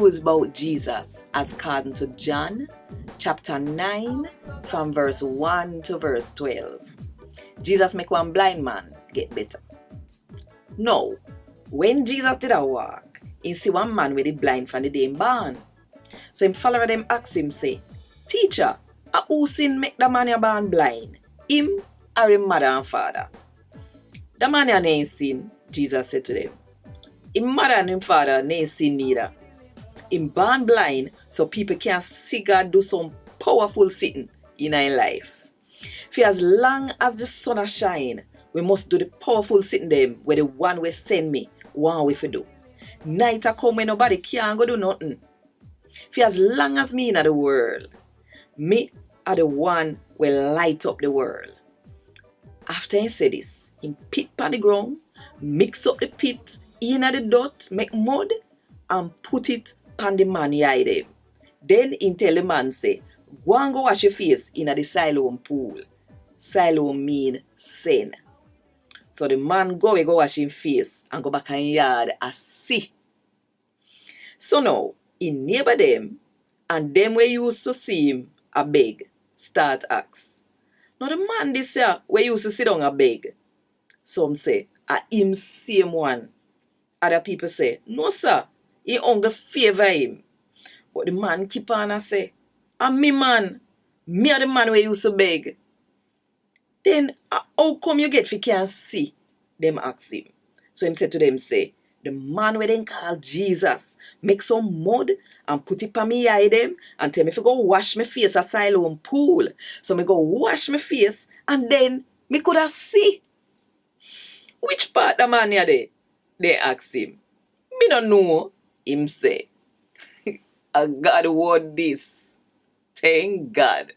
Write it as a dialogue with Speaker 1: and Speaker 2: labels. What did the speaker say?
Speaker 1: news about Jesus as according to John chapter 9 from verse 1 to verse 12. Jesus make one blind man get better. Now, when Jesus did a walk, he see one man with the blind from the day him born. So him follower them ask him say, "Teacher, who sin make the man born blind? Him or him mother and father?" The man ain't sin, Jesus said to them. Him mother and him father ain't sin neither. Him born blind so people can see God do some powerful thing in our life. For as long as the sun a shine, we must do the powerful thing them where the one we send me want we to do. Night a come when nobody can go do nothing. For as long as me in the world, me are the one will light up the world. After he said this, he pit on the ground, mix up the pit in the dirt, make mud, and put it on the man hide him. Then he tell the man say, "Go and go wash your face in the Siloam pool." Siloam mean sin. So the man go wash his face and go back in yard and see. So now, he neighbor them, and them we used to see him a beg, start ask. Now the man this year we used to sit down a beg. Some say, him same one. Other people say, "No sir, he only favor him." But the man keep on and say, me man, me are the man we used to beg." Then how come you get fi can see? Them ask him. So him said to them, say, "The man we then call Jesus make some mud and put it on me eye them and tell me if I go wash my face at Siloam pool. So me go wash my face and then me could have see." Which part the man here there? They ask him. "Me don't know," him say. Gad Wod Dis. Thank God.